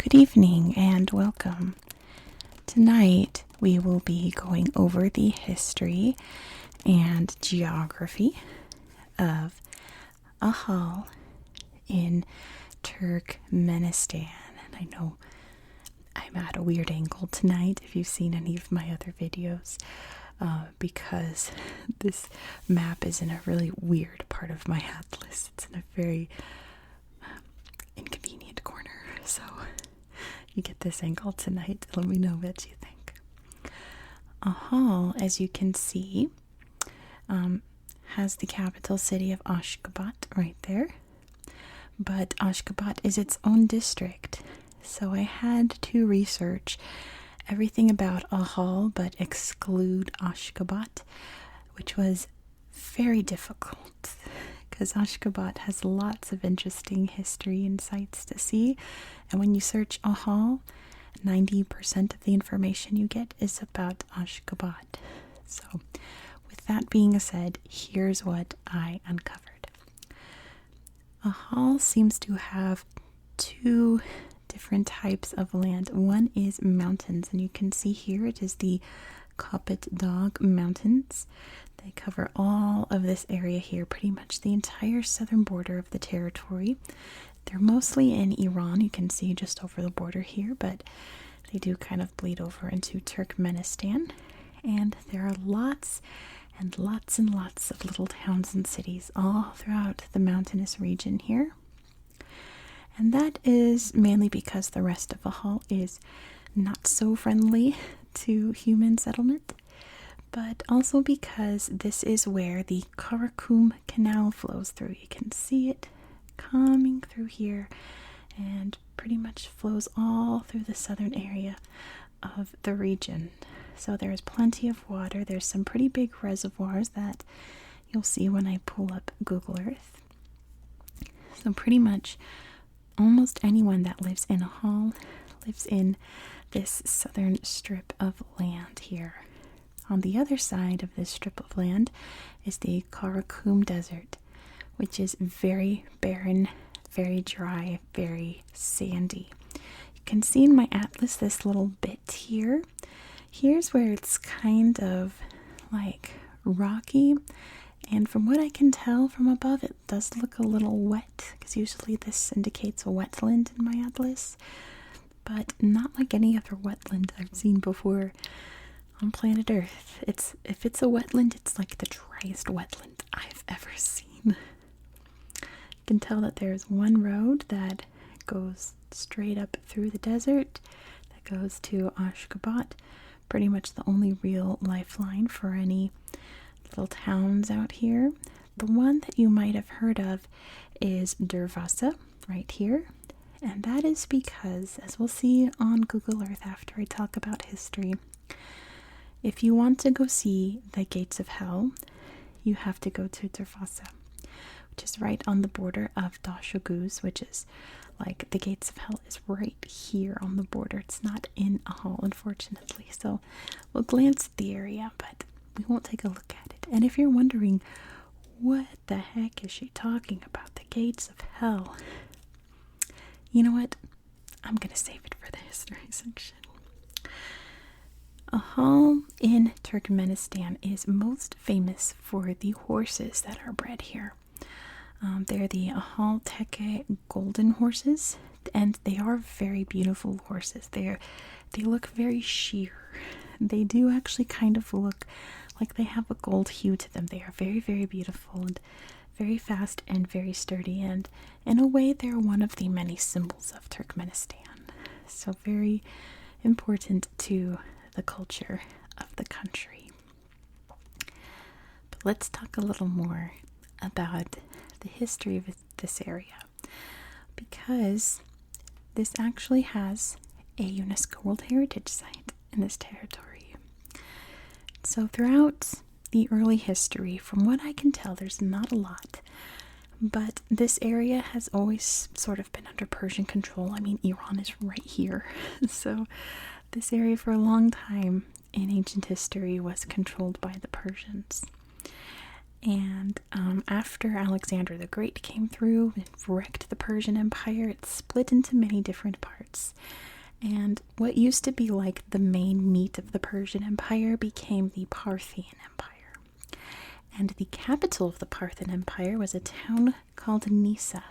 Good evening and welcome. Tonight we will be going over the history and geography of Ahal in Turkmenistan. And I know I'm at a weird angle tonight if you've seen any of my other videos, because this map is in a really weird part of my atlas. It's in a very inconvenient corner, so you get this angle tonight. Let me know what you think. Ahal, as you can see, has the capital city of Ashgabat right there, but Ashgabat is its own district, so I had to research everything about Ahal but exclude Ashgabat, which was very difficult because Ashgabat has lots of interesting history and sites to see, and when you search Ahal, 90% of the information you get is about Ashgabat. So with that being said, here's what I uncovered. Ahal seems to have two different types of land. One is mountains, and you can see here it is the Kopet Dağ Mountains. They cover all of this area here, pretty much the entire southern border of the territory. They're mostly in Iran, you can see just over the border here, but they do kind of bleed over into Turkmenistan. And there are lots and lots and lots of little towns and cities all throughout the mountainous region here. And that is mainly because the rest of Ahal is not so friendly to human settlement, but also because this is where the Karakum Canal flows through. You can see it coming through here and pretty much flows all through the southern area of the region. So there's plenty of water. There's some pretty big reservoirs that you'll see when I pull up Google Earth. So pretty much almost anyone that lives in Ahal lives in this southern strip of land here. On the other side of this strip of land is the Karakum Desert, which is very barren, very dry, very sandy. You can see in my atlas this little bit here. Here's where it's kind of like rocky, and from what I can tell from above, it does look a little wet, because usually this indicates a wetland in my atlas, but not like any other wetland I've seen before on planet Earth. If it's a wetland, it's like the driest wetland I've ever seen. You can tell that there's one road that goes straight up through the desert that goes to Ashgabat, pretty much the only real lifeline for any little towns out here. The one that you might have heard of is Dervasa right here, and that is because, as we'll see on Google Earth after I talk about history, if you want to go see the gates of hell, you have to go to Dervasa, which is right on the border of Dashoguz, which is like the gates of hell is right here on the border. It's not in Ahal, unfortunately, so we'll glance at the area, but we won't take a look at it. And if you're wondering, what the heck is she talking about? The gates of hell? You know what? I'm going to save it for the history section. Ahal in Turkmenistan is most famous for the horses that are bred here. They're the Ahal Teke golden horses, and they are very beautiful horses. They look very sheer. They do actually kind of look like they have a gold hue to them. They are very, very beautiful and very fast and very sturdy, and in a way they're one of the many symbols of Turkmenistan. So very important to the culture of the country. But let's talk a little more about the history of this area, because this actually has a UNESCO World Heritage Site in this territory. So throughout the early history, from what I can tell, there's not a lot, but this area has always sort of been under Persian control. I mean, Iran is right here. So this area for a long time in ancient history was controlled by the Persians. And after Alexander the Great came through and wrecked the Persian Empire, it split into many different parts. And what used to be like the main meat of the Persian Empire became the Parthian Empire. And the capital of the Parthian Empire was a town called Nisa,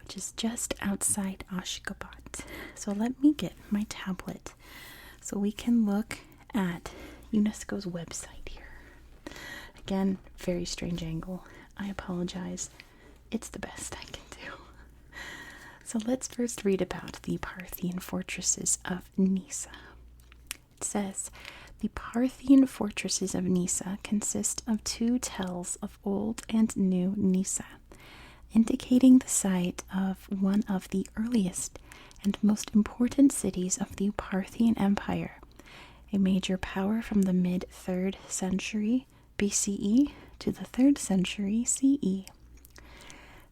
which is just outside Ashgabat. So let me get my tablet so we can look at UNESCO's website here. Again, very strange angle. I apologize. It's the best I can do. So let's first read about the Parthian fortresses of Nisa. It says, the Parthian fortresses of Nisa consist of 2 tells of old and new Nisa, indicating the site of one of the earliest and most important cities of the Parthian Empire, a major power from the mid-3rd century BCE to the 3rd century CE.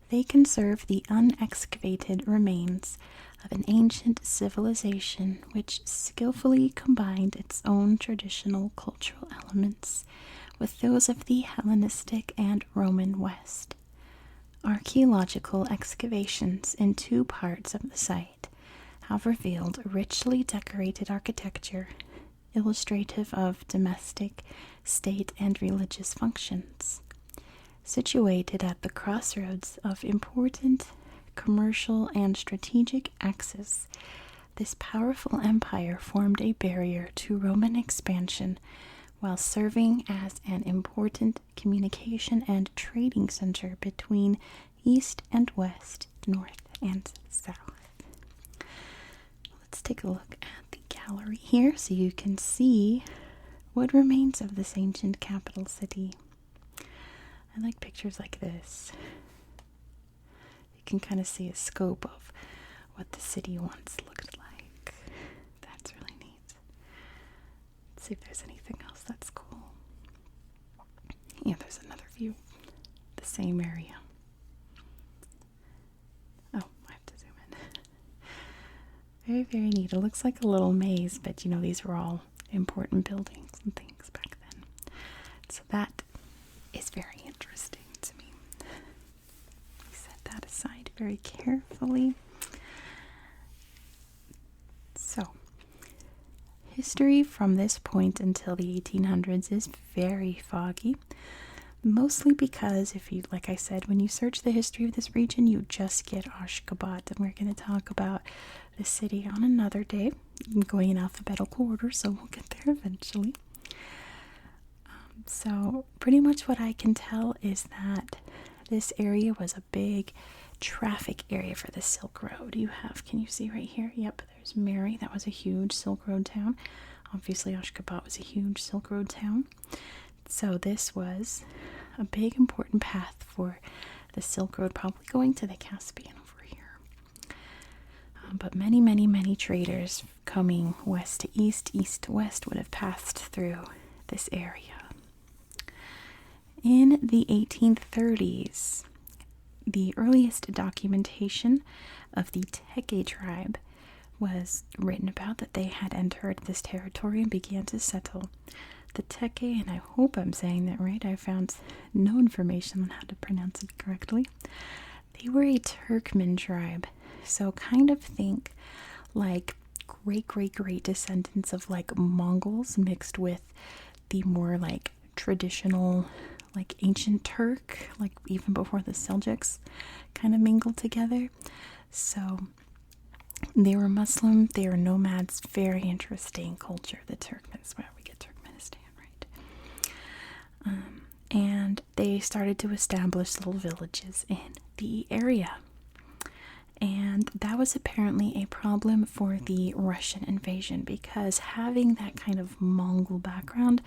They conserve the unexcavated remains of an ancient civilization which skillfully combined its own traditional cultural elements with those of the Hellenistic and Roman West. Archaeological excavations in 2 parts of the site have revealed richly decorated architecture illustrative of domestic, state, and religious functions. Situated at the crossroads of important commercial and strategic axes, this powerful empire formed a barrier to Roman expansion while serving as an important communication and trading center between east and west, north and south. Let's take a look at the gallery here so you can see what remains of this ancient capital city. I like pictures like this. You can kind of see a scope of what the city once looked like. That's really neat. Let's see if there's anything else that's cool. Yeah, there's another view. The same area. Oh, I have to zoom in. Very, very neat. It looks like a little maze, but you know, these were all important buildings and things back then. So that is very interesting to me. Set that aside very carefully. So, history from this point until the 1800s is very foggy. Mostly because if you, like I said, when you search the history of this region, you just get Ashgabat, and we're going to talk about the city on another day. I'm going in alphabetical order, so we'll get there eventually. So pretty much what I can tell is that this area was a big traffic area for the Silk Road. You have, can you see right here? Yep, there's Mary. That was a huge Silk Road town. Obviously, Ashgabat was a huge Silk Road town. So this was a big important path for the Silk Road, probably going to the Caspian over here. But many, many, many traders coming west to east, east to west would have passed through this area. In the 1830s, the earliest documentation of the Teke tribe was written about, that they had entered this territory and began to settle. The Teke, and I hope I'm saying that right, I found no information on how to pronounce it correctly. They were a Turkmen tribe, so kind of think like great descendants of like Mongols mixed with the more like traditional, like ancient Turk, like even before the Seljuks kind of mingled together. So they were Muslim, they were nomads, very interesting culture, the Turkmens, where we get Turkmenistan, right? And they started to establish little villages in the area. And that was apparently a problem for the Russian invasion, because having that kind of Mongol background,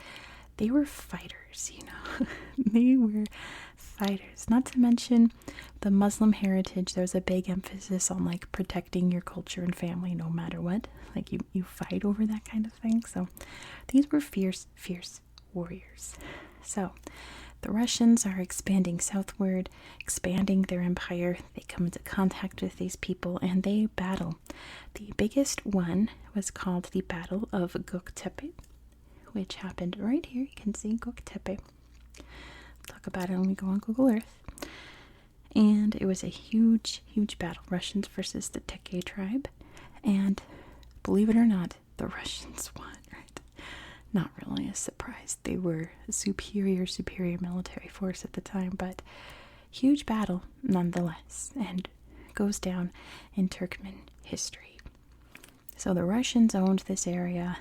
they were fighters, you know. They were fighters. Not to mention the Muslim heritage, there's a big emphasis on like protecting your culture and family no matter what. Like you fight over that kind of thing. So these were fierce warriors. So the Russians are expanding southward, expanding their empire. They come into contact with these people and they battle. The biggest one was called the Battle of Göktepe, which happened right here. You can see Göktepe. talk about it when we go on Google Earth. And it was a huge, huge battle. Russians versus the Teke tribe. And believe it or not, the Russians won, right? Not really a surprise. They were a superior military force at the time, but huge battle nonetheless, and goes down in Turkmen history. So the Russians owned this area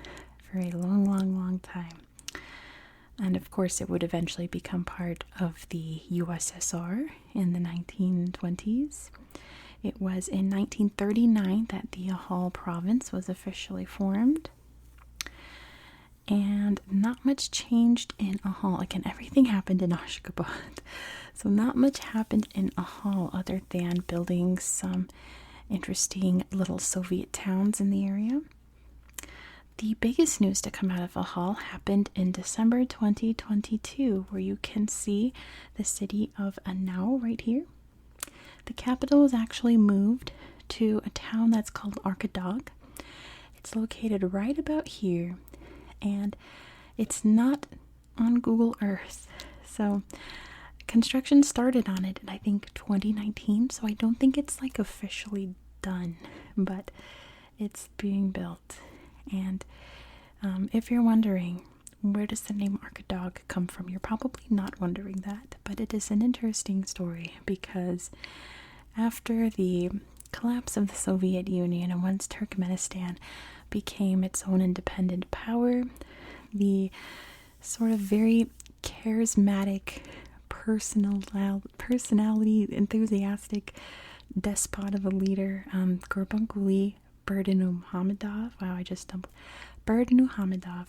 for a long, long, long time. And of course, it would eventually become part of the USSR in the 1920s. It was in 1939 that the Ahal province was officially formed. And not much changed in Ahal. Again, everything happened in Ashgabat. So not much happened in Ahal other than building some interesting little Soviet towns in the area. The biggest news to come out of Ahal happened in December 2022, where you can see the city of Ahal right here. The capital was actually moved to a town that's called Arkadagh. It's located right about here, and it's not on Google Earth. So construction started on it in, I think, 2019, so I don't think it's like officially done, but it's being built. And if you're wondering, where does the name Arkadagh come from? You're probably not wondering that, but it is an interesting story because after the collapse of the Soviet Union and once Turkmenistan became its own independent power, the sort of very charismatic, personality, enthusiastic despot of a leader, Gurbanguly Berdimuhamedov. Wow, I just stumbled. Berdimuhamedov.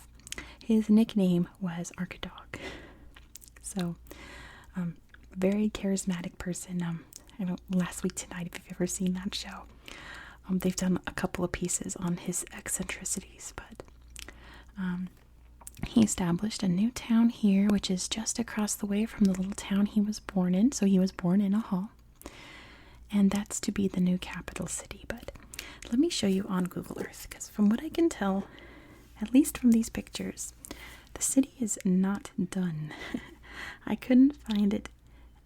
His nickname was Arkadagh. So, very charismatic person. I know Last Week Tonight, if you've ever seen that show, they've done a couple of pieces on his eccentricities, but he established a new town here, which is just across the way from the little town he was born in. So he was born in Ahal, and that's to be the new capital city. But let me show you on Google Earth, because from what I can tell, at least from these pictures, the city is not done. I couldn't find it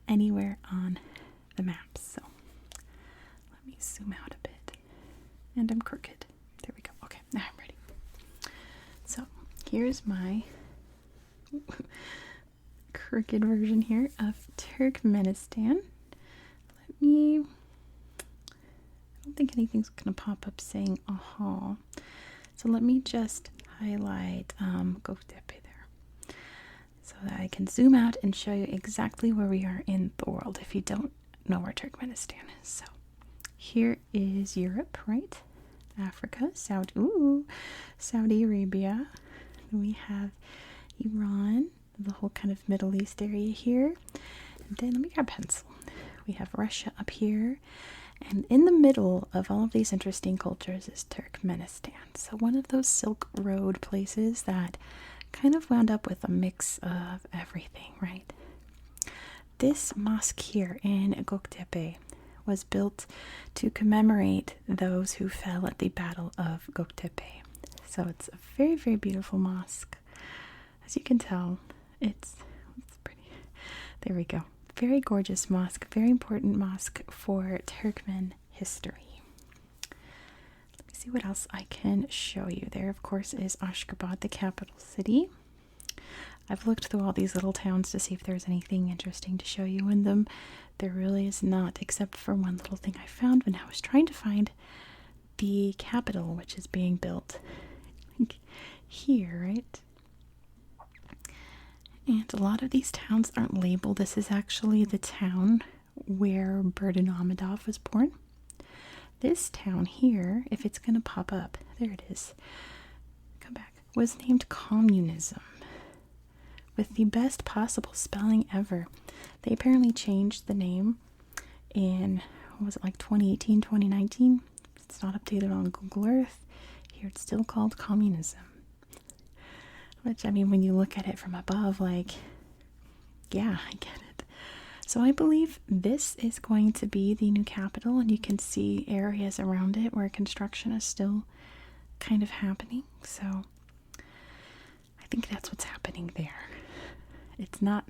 anywhere on the maps, so let me zoom out a bit. And I'm crooked. There we go. Okay, now I'm ready. So here's my crooked version here of Turkmenistan. I don't think anything's going to pop up saying Ahal. So let me just highlight Göktepe there so that I can zoom out and show you exactly where we are in the world if you don't know where Turkmenistan is. So here is Europe, right? Africa, Saudi Arabia. We have Iran, the whole kind of Middle East area here. And then let me grab a pencil. We have Russia up here. And in the middle of all of these interesting cultures is Turkmenistan. So one of those Silk Road places that kind of wound up with a mix of everything, right? This mosque here in Göktepe was built to commemorate those who fell at the Battle of Göktepe. So it's a very, very beautiful mosque. As you can tell, it's pretty. There we go. Very gorgeous mosque, very important mosque for Turkmen history. Let me see what else I can show you. There, of course, is Ashgabat, the capital city. I've looked through all these little towns to see if there's anything interesting to show you in them. There really is not, except for one little thing I found when I was trying to find the capital, which is being built here, right? And a lot of these towns aren't labeled. This is actually the town where Berdimuhamedov was born. This town here, if it's going to pop up, there it is. Come back. Was named Communism, with the best possible spelling ever. They apparently changed the name in, what was it, like 2018, 2019? It's not updated on Google Earth. Here it's still called Communism. Which, I mean, when you look at it from above, like, yeah, I get it. So I believe this is going to be the new capital, and you can see areas around it where construction is still kind of happening. So I think that's what's happening there. It's not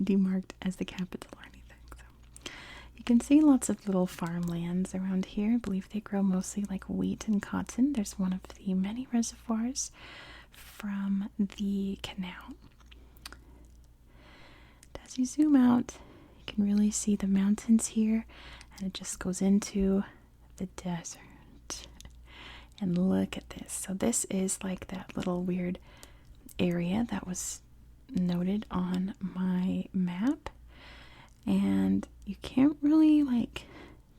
demarked as the capital or anything. So you can see lots of little farmlands around here. I believe they grow mostly like wheat and cotton. There's one of the many reservoirs from the canal. As you zoom out, you can really see the mountains here, and it just goes into the desert. And look at this. So this is like that little weird area that was noted on my map, and you can't really like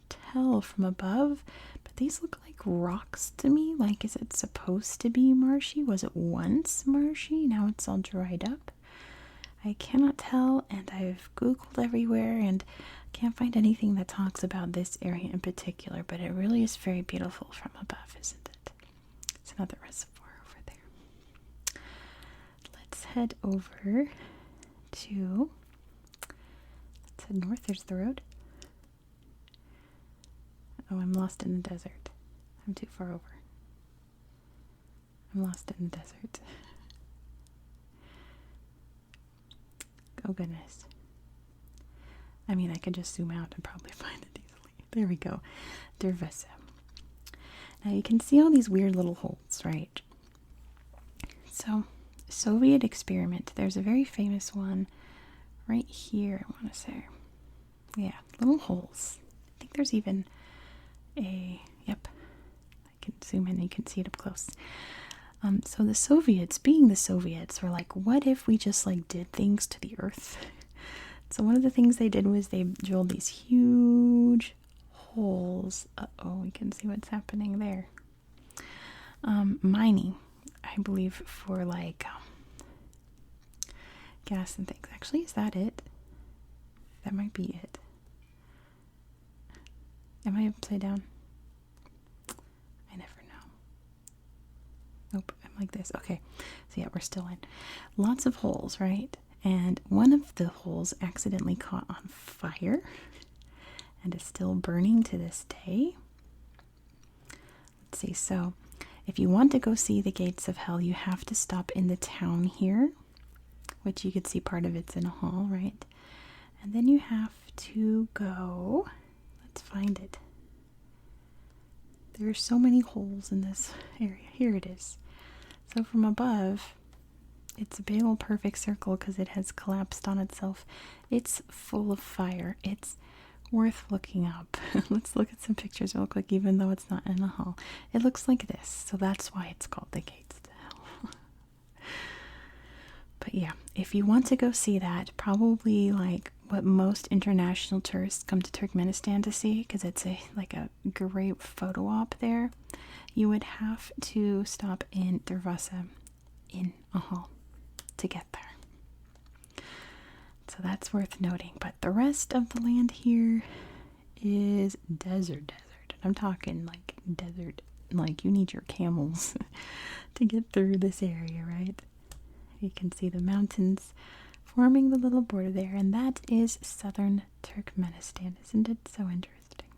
tell from above, but these look like rocks to me. Like, is it supposed to be marshy? Was it once marshy? Now it's all dried up. I cannot tell, and I've googled everywhere and can't find anything that talks about this area in particular, but it really is very beautiful from above, isn't it? It's another reservoir over there. Let's head over to, let's head north. There's the road. Oh, I'm lost in the desert. I'm too far over. I'm lost in the desert. Oh goodness. I mean, I could just zoom out and probably find it easily. There we go. Dervesa. Now you can see all these weird little holes, right? So, Soviet experiment. There's a very famous one right here, I want to say. Yeah, little holes. I think there's even a, yep, I can zoom in and you can see it up close. So the Soviets, being the Soviets, were like, what if we just like did things to the earth? So one of the things they did was they drilled these huge holes. Uh-oh, we can see what's happening there. Mining, I believe, for like gas and things. Actually, is that it? That might be it. Am I upside down? I never know. Nope, I'm like this. Okay, so yeah, we're still in. Lots of holes, right? And one of the holes accidentally caught on fire and is still burning to this day. Let's see, so if you want to go see the gates of hell, you have to stop in the town here, which you could see part of it's in Ahal, right? And then you have to go, let's find it. There are so many holes in this area. Here it is. So from above, it's a big old perfect circle because it has collapsed on itself. It's full of fire. It's worth looking up. Let's look at some pictures real quick, even though it's not in a hall. It looks like this, so that's why it's called the Gates to Hell. But yeah, if you want to go see that, probably like what most international tourists come to Turkmenistan to see, because it's like a great photo op there, you would have to stop in Dervasa in Ahal to get there. So that's worth noting. But the rest of the land here is desert. I'm talking like desert, like you need your camels to get through this area, right? You can see the mountains forming the little border there, and that is southern Turkmenistan. Isn't it so interesting?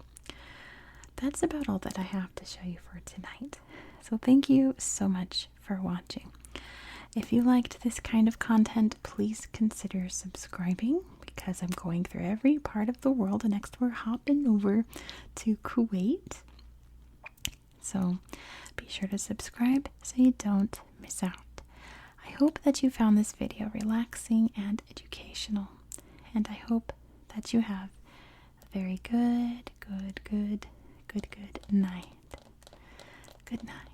That's about all that I have to show you for tonight. So thank you so much for watching. If you liked this kind of content, please consider subscribing, because I'm going through every part of the world. And next we're hopping over to Kuwait. So be sure to subscribe so you don't miss out. I hope that you found this video relaxing and educational. And I hope that you have a very good night. Good night.